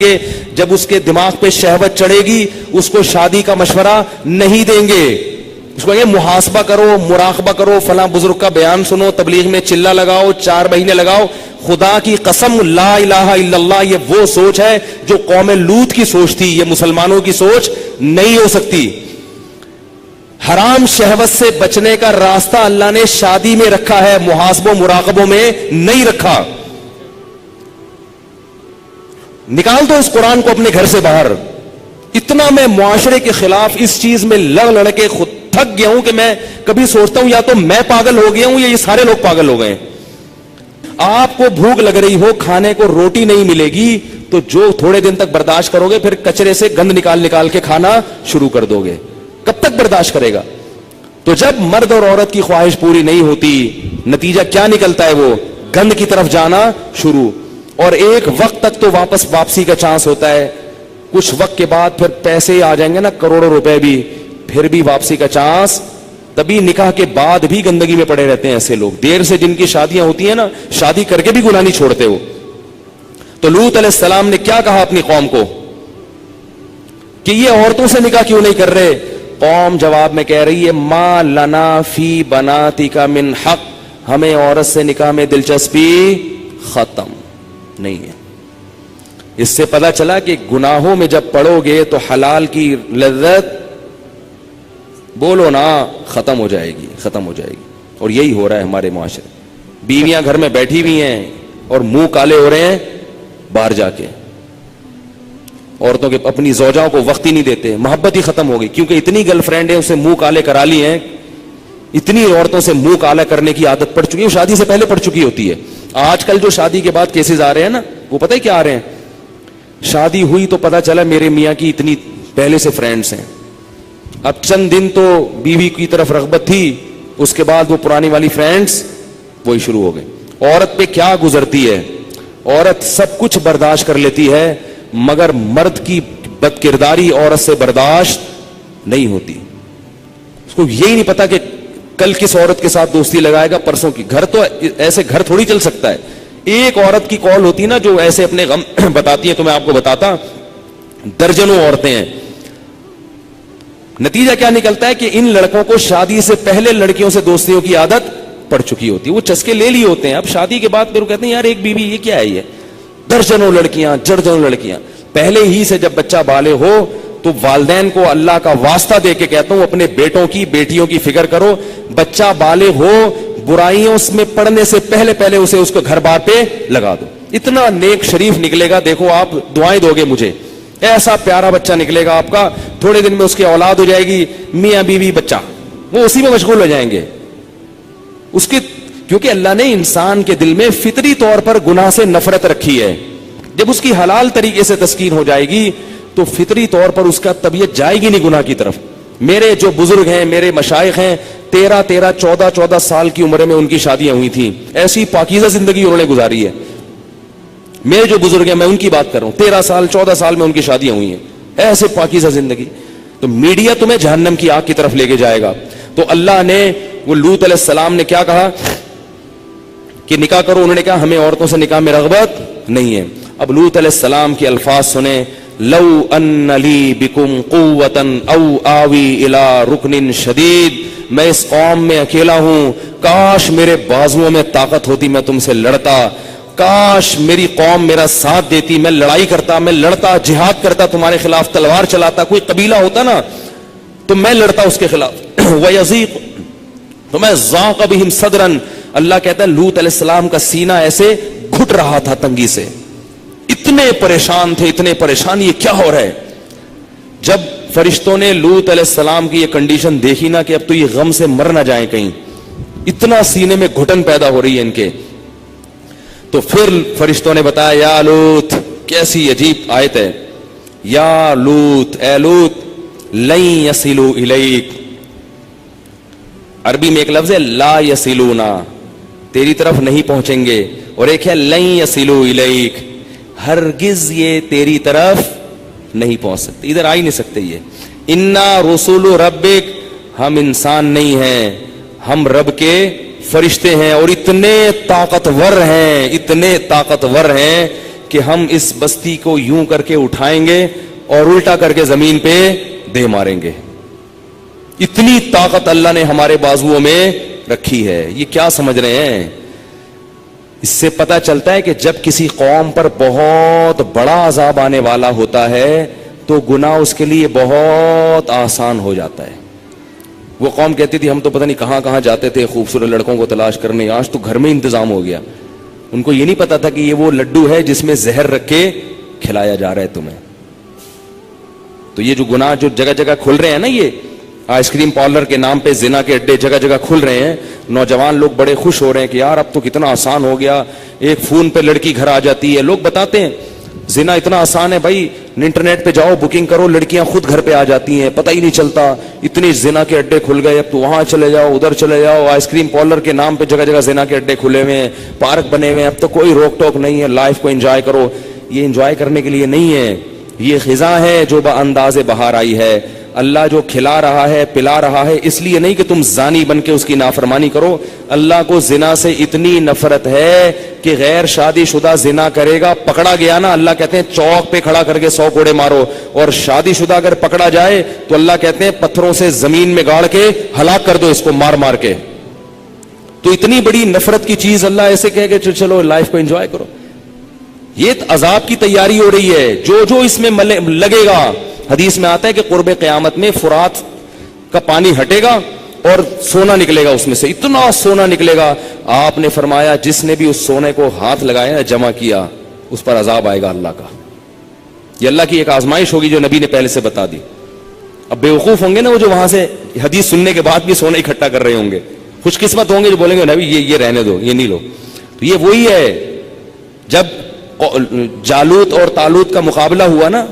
کہ جب اس کے دماغ پہ شہوت چڑھے گی اس کو شادی کا مشورہ نہیں دیں گے. اس کو کہیں محاسبہ کرو, مراقبہ کرو, فلاں بزرگ کا بیان سنو, تبلیغ میں چلہ لگاؤ, 4 مہینے لگاؤ. خدا کی قسم لا الہ الا اللہ یہ وہ سوچ ہے جو قوم لوط کی سوچ تھی, یہ مسلمانوں کی سوچ نہیں ہو سکتی. حرام شہوت سے بچنے کا راستہ اللہ نے شادی میں رکھا ہے, محاسبوں مراقبوں میں نہیں رکھا. نکال دو اس قرآن کو اپنے گھر سے باہر. اتنا میں معاشرے کے خلاف اس چیز میں لڑ کے خود تھک گیا ہوں کہ میں کبھی سوچتا ہوں یا تو میں پاگل ہو گیا ہوں یا یہ سارے لوگ پاگل ہو گئے. آپ کو بھوک لگ رہی ہو, کھانے کو روٹی نہیں ملے گی تو جو تھوڑے دن تک برداشت کرو گے پھر کچرے سے گند نکال کے کھانا شروع کر دو گے. کب تک برداشت کرے گا؟ تو جب مرد اور عورت کی خواہش پوری نہیں ہوتی نتیجہ کیا نکلتا ہے؟ وہ گند کی طرف جانا شروع. اور ایک وقت تک تو واپسی کا چانس ہوتا ہے, کچھ وقت کے بعد پھر پیسے آ جائیں گے نا, کروڑوں روپے بھی, پھر بھی واپسی کا چانس. تبھی نکاح کے بعد بھی گندگی میں پڑے رہتے ہیں ایسے لوگ, دیر سے جن کی شادیاں ہوتی ہیں نا, شادی کر کے بھی گناہ نہیں چھوڑتے وہ. تو لوط علیہ السلام نے کیا کہا اپنی قوم کو کہ یہ عورتوں سے نکاح کیوں نہیں کر رہے؟ قوم جواب میں کہہ رہی ہے ما لنا فی بناتک من حق, ہمیں عورت سے نکاح میں دلچسپی ختم نہیں ہے. اس سے پتہ چلا کہ گناہوں میں جب پڑو گے تو حلال کی لذت بولو نا ختم ہو جائے گی, ختم ہو جائے گی. اور یہی ہو رہا ہے ہمارے معاشرے. بیویاں گھر میں بیٹھی ہوئی ہیں اور منہ کالے ہو رہے ہیں باہر جا کے. عورتوں کے اپنی زوجاؤں کو وقت ہی نہیں دیتے, محبت ہی ختم ہو گئی کیونکہ اتنی گرل فرینڈ ہیں اسے منہ کالے کرا لی ہیں, اتنی عورتوں سے منہ کالا کرنے کی عادت پڑ چکی ہے, شادی سے پہلے پڑ چکی ہوتی ہے. آج کل جو شادی کے بعد کیسز آ رہے ہیں نا, وہ پتہ ہے کیا آ رہے ہیں؟ شادی ہوئی تو پتہ چلا میرے میاں کی اتنی پہلے سے فرینڈز ہیں, اب چند دن تو بیوی کی طرف رغبت تھی, اس کے بعد وہ پرانی والی فرینڈز وہی شروع ہو گئی. عورت پہ کیا گزرتی ہے؟ عورت سب کچھ برداشت کر لیتی ہے مگر مرد کی بد کرداری عورت سے برداشت نہیں ہوتی. اس کو یہی نہیں پتا کہ کل کس عورت کے ساتھ دوستی لگائے گا, پرسوں کی. گھر تو ایسے گھر تھوڑی چل سکتا ہے. ایک عورت کی کال ہوتی نا جو ایسے اپنے غم بتاتی ہے, تو میں آپ کو بتاتا درجنوں عورتیں ہیں. نتیجہ کیا نکلتا ہے کہ ان لڑکوں کو شادی سے پہلے لڑکیوں سے دوستیوں کی عادت پڑ چکی ہوتی ہے, وہ چسکے لے لیے ہوتے ہیں. اب شادی کے بعد پھر وہ کہتے ہیں یار ایک بیوی یہ کیا ہے, یہ درجنوں لڑکیاں, درجنوں لڑکیاں. پہلے ہی سے جب بچہ بالغ ہو تو والدین کو اللہ کا واسطہ دے کے کہتا ہوں اپنے بیٹوں کی بیٹیوں کی فکر کرو. بچہ بالغ ہو برائیوں میں پڑنے سے پہلے اسے اس کو گھر بار پہ لگا دو. اتنا نیک شریف نکلے گا, دیکھو آپ دعائیں دو گے مجھے, ایسا پیارا بچہ نکلے گا آپ کا, تھوڑے دن میں اس کی اولاد ہو جائے گی, میاں بیوی بچہ, وہ اسی میں مشغول ہو جائیں گے. اس کی کیونکہ اللہ نے انسان کے دل میں فطری طور پر گناہ سے نفرت رکھی ہے. جب اس کی حلال طریقے سے تسکین ہو جائے گی تو فطری طور پر اس کا طبیعت جائے گی نہیں گناہ کی طرف. میرے جو بزرگ ہیں, میرے مشائخ ہیں, 13 14 سال کی عمر میں ان کی شادیاں ہوئی تھیں. ایسی پاکیزہ زندگی انہوں نے گزاری ہے. میرے جو بزرگ ہیں میں ان کی بات کر رہا ہوں, 13 سال 14 سال میں ان کی شادیاں ہوئی ہیں, ایسے پاکیزہ زندگی. تو میڈیا تمہیں جہنم کی آگ کی طرف لے کے جائے گا. تو اللہ نے وہ لوط علیہ السلام نے کیا کہا کہ نکاح کرو, انہوں نے کہا ہمیں عورتوں سے نکاح میں رغبت نہیں ہے. اب لوط علیہ السلام کے الفاظ سنیں, لو ان لی بکم قوتا او آوی الی رکن شدید, میں اس قوم میں اکیلا ہوں, کاش میرے بازوؤں میں طاقت ہوتی میں تم سے لڑتا, کاش میری قوم میرا ساتھ دیتی, میں لڑائی کرتا, میں لڑتا, جہاد کرتا, تمہارے خلاف تلوار چلاتا. کوئی قبیلہ ہوتا نا تو میں لڑتا اس کے خلاف. وَيَزِيقُ, تو میں ذاق بہم صدرن, اللہ کہتا ہے لوط علیہ السلام کا سینہ ایسے گھٹ رہا تھا تنگی سے, اتنے پریشان تھے, اتنے پریشان, یہ کیا ہو رہا ہے. جب فرشتوں نے لوط علیہ السلام کی یہ کنڈیشن دیکھی نا کہ اب تو یہ غم سے مر نہ جائیں کہیں, اتنا سینے میں گھٹن پیدا ہو رہی ہے ان کے, تو پھر فرشتوں نے بتایا یا لوط, کیسی عجیب آیت ہے, یا لوط, اے لوط, لن یصلوا الیک, عربی میں ایک لفظ ہے لا یصلونا, تیری طرف نہیں پہنچیں گے, اور ایک ہے لن یصلوا الیک, ہرگز یہ تیری طرف نہیں پہنچ سکتے, ادھر آ ہی نہیں سکتے. یہ انا رسول ربک, ہم انسان نہیں ہیں, ہم رب کے فرشتے ہیں, اور اتنے طاقتور ہیں, اتنے طاقتور ہیں کہ ہم اس بستی کو یوں کر کے اٹھائیں گے اور الٹا کر کے زمین پہ دے ماریں گے. اتنی طاقت اللہ نے ہمارے بازوؤں میں رکھی ہے. یہ کیا سمجھ رہے ہیں؟ اس سے پتہ چلتا ہے کہ جب کسی قوم پر بہت بڑا عذاب آنے والا ہوتا ہے تو گناہ اس کے لیے بہت آسان ہو جاتا ہے. وہ قوم کہتی تھی ہم تو پتہ نہیں کہاں کہاں جاتے تھے خوبصورت لڑکوں کو تلاش کرنے, آج تو گھر میں انتظام ہو گیا. ان کو یہ نہیں پتا تھا کہ یہ وہ لڈو ہے جس میں زہر رکھ کے کھلایا جا رہا ہے تمہیں. تو یہ جو گناہ جو جگہ جگہ کھل رہے ہیں نا, یہ آئس کریم پارلر کے نام پہ زنا کے اڈے جگہ جگہ کھل رہے ہیں, نوجوان لوگ بڑے خوش ہو رہے ہیں کہ یار اب تو کتنا آسان ہو گیا, ایک فون پہ لڑکی گھر آ جاتی ہے. لوگ بتاتے ہیں زنا اتنا آسان ہے بھائی, انٹرنیٹ پہ جاؤ بکنگ کرو, لڑکیاں خود گھر پہ آ جاتی ہیں, پتہ ہی نہیں چلتا. اتنی زنا کے اڈے کھل گئے, اب تو وہاں چلے جاؤ ادھر چلے جاؤ, آئس کریم پارلر کے نام پہ جگہ جگہ زنا کے اڈے کھلے ہوئے ہیں, پارک بنے ہوئے ہیں, اب تو کوئی روک ٹوک نہیں ہے, لائف کو انجوائے کرو. یہ انجوائے کرنے کے لیے نہیں ہے, یہ خزاں ہے جو بانداز بہار آئی ہے. اللہ جو کھلا رہا ہے پلا رہا ہے, اس لیے نہیں کہ تم زانی بن کے اس کی نافرمانی کرو. اللہ کو زنا سے اتنی نفرت ہے کہ غیر شادی شدہ زنا کرے گا, پکڑا گیا نا, اللہ کہتے ہیں چوک پہ کھڑا کر کے 100 کوڑے مارو. اور شادی شدہ اگر پکڑا جائے تو اللہ کہتے ہیں پتھروں سے زمین میں گاڑ کے ہلاک کر دو اس کو, مار مار کے. تو اتنی بڑی نفرت کی چیز اللہ ایسے کہے کہ چلو لائف کو انجوائے کرو. یہ عذاب کی تیاری ہو رہی ہے, جو اس میں لگے گا. حدیث میں آتا ہے کہ قرب قیامت میں فرات کا پانی ہٹے گا اور سونا نکلے گا اس میں سے, اتنا سونا نکلے گا. آپ نے فرمایا جس نے بھی اس سونے کو ہاتھ لگایا جمع کیا اس پر عذاب آئے گا اللہ کا. یہ اللہ کی ایک آزمائش ہوگی جو نبی نے پہلے سے بتا دی. اب بیوقوف ہوں گے نا وہ جو وہاں سے حدیث سننے کے بعد بھی سونا اکٹھا کر رہے ہوں گے, خوش قسمت ہوں گے جو بولیں گے نبی یہ رہنے دو, یہ نہیں لو. تو یہ وہی ہے جب جالوت اور طالوت کا مقابلہ ہوا نا,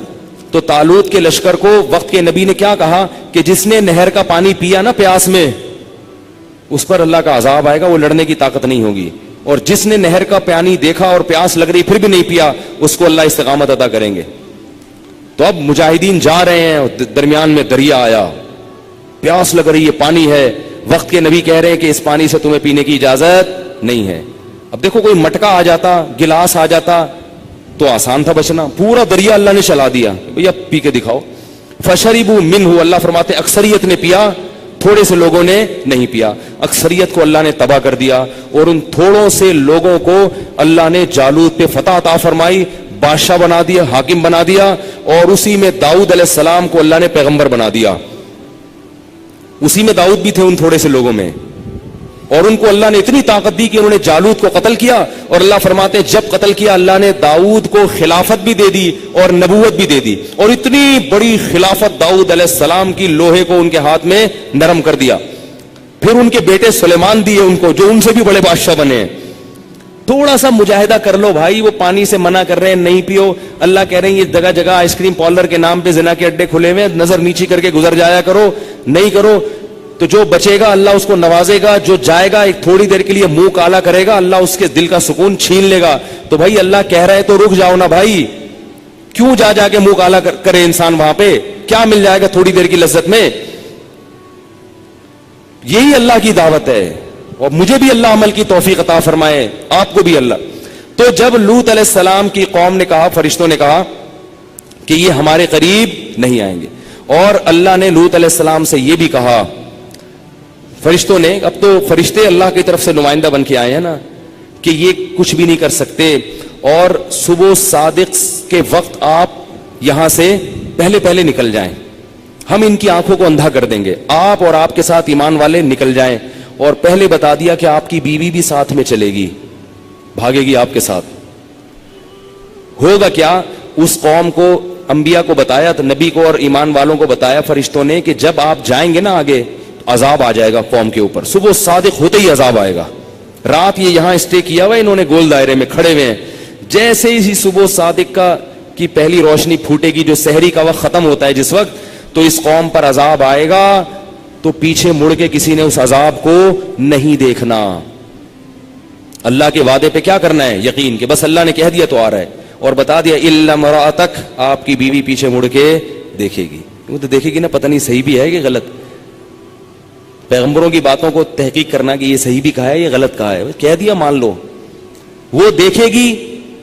تو طالوت کے لشکر کو وقت کے نبی نے کیا کہا کہ جس نے نہر کا پانی پیا نا پیاس میں, اس پر اللہ کا عذاب آئے گا, وہ لڑنے کی طاقت نہیں ہوگی. اور جس نے نہر کا پانی دیکھا اور پیاس لگ رہی پھر بھی نہیں پیا, اس کو اللہ استقامت عطا کریں گے. تو اب مجاہدین جا رہے ہیں, درمیان میں دریا آیا, پیاس لگ رہی ہے, پانی ہے. وقت کے نبی کہہ رہے ہیں کہ اس پانی سے تمہیں پینے کی اجازت نہیں ہے. اب دیکھو کوئی مٹکا آ جاتا, گلاس آ جاتا تو آسان تھا بچنا, پورا دریا اللہ نے چلا دیا, بھئی اب پی کے دکھاؤ. فشربوا منہ, اللہ فرماتے اکثریت نے پیا, تھوڑے سے لوگوں نے نہیں پیا. اکثریت کو اللہ نے تباہ کر دیا, اور ان تھوڑوں سے لوگوں کو اللہ نے جالوت پہ فتح عطا فرمائی, بادشاہ بنا دیا, حاکم بنا دیا. اور اسی میں داؤد علیہ السلام کو اللہ نے پیغمبر بنا دیا. اسی میں داؤد بھی تھے ان تھوڑے سے لوگوں میں, اور ان کو اللہ نے اتنی طاقت دی کہ انہوں نے جالوت کو قتل کیا. اور اللہ فرماتے ہیں جب قتل کیا اللہ نے داؤد کو خلافت بھی دے دی اور نبوت بھی دے دی, اور اتنی بڑی خلافت داؤد علیہ السلام کی لوہے کو ان کے ہاتھ میں نرم کر دیا. پھر ان کے بیٹے سلیمان دیے ان کو, جو ان سے بھی بڑے بادشاہ بنے. تھوڑا سا مجاہدہ کر لو بھائی, وہ پانی سے منع کر رہے ہیں نہیں پیو, اللہ کہہ رہے ہیں یہ جگہ جگہ آئس کریم پارلر کے نام پہ زنا کے اڈے کھلے ہوئے, نظر نیچی کر کے گزر جایا کرو. نہیں کرو تو جو بچے گا اللہ اس کو نوازے گا, جو جائے گا ایک تھوڑی دیر کے لیے منہ کالا کرے گا اللہ اس کے دل کا سکون چھین لے گا. تو بھائی اللہ کہہ رہے تو رک جاؤ نا بھائی, کیوں جا کے منہ کالا کرے انسان, وہاں پہ کیا مل جائے گا تھوڑی دیر کی لذت میں. یہی اللہ کی دعوت ہے, اور مجھے بھی اللہ عمل کی توفیق عطا فرمائے, آپ کو بھی اللہ. تو جب لوط علیہ السلام کی قوم نے کہا, فرشتوں نے کہا کہ یہ ہمارے قریب نہیں آئیں گے, اور اللہ نے لوط علیہ السلام سے یہ بھی کہا, فرشتوں نے, اب تو فرشتے اللہ کی طرف سے نمائندہ بن کے آئے ہیں نا, کہ یہ کچھ بھی نہیں کر سکتے, اور صبح صادق کے وقت آپ یہاں سے پہلے نکل جائیں, ہم ان کی آنکھوں کو اندھا کر دیں گے, آپ اور آپ کے ساتھ ایمان والے نکل جائیں. اور پہلے بتا دیا کہ آپ کی بیوی بھی ساتھ میں چلے گی, بھاگے گی آپ کے ساتھ. ہوگا کیا, اس قوم کو انبیاء کو بتایا, تو نبی کو اور ایمان والوں کو بتایا فرشتوں نے کہ جب آپ جائیں گے نا آگے عذاب آ جائے گا قوم کے اوپر, صبح صادق ہوتے ہی عذاب آئے گا. رات یہ یہاں اسٹے کیا ہوا, انہوں نے گول دائرے میں کھڑے ہوئے ہیں, جیسے ہی صبح صادق کی پہلی روشنی پھوٹے گی, جو سحری کا وقت ختم ہوتا ہے جس وقت, تو اس قوم پر عذاب آئے گا, تو پیچھے مڑ کے کسی نے اس عذاب کو نہیں دیکھنا. اللہ کے وعدے پہ کیا کرنا ہے, یقین, کہ بس اللہ نے کہہ دیا تو آ رہا ہے, اور بتا دیا الا امرأتک, آپ کی بیوی پیچھے مڑ کے دیکھے گی. وہ تو دیکھے گی نا, پتہ نہیں صحیح بھی ہے کہ غلط. پیغمبروں کی باتوں کو تحقیق کرنا کہ یہ صحیح بھی کہا ہے یہ غلط کہا ہے, کہہ دیا مان لو. وہ دیکھے گی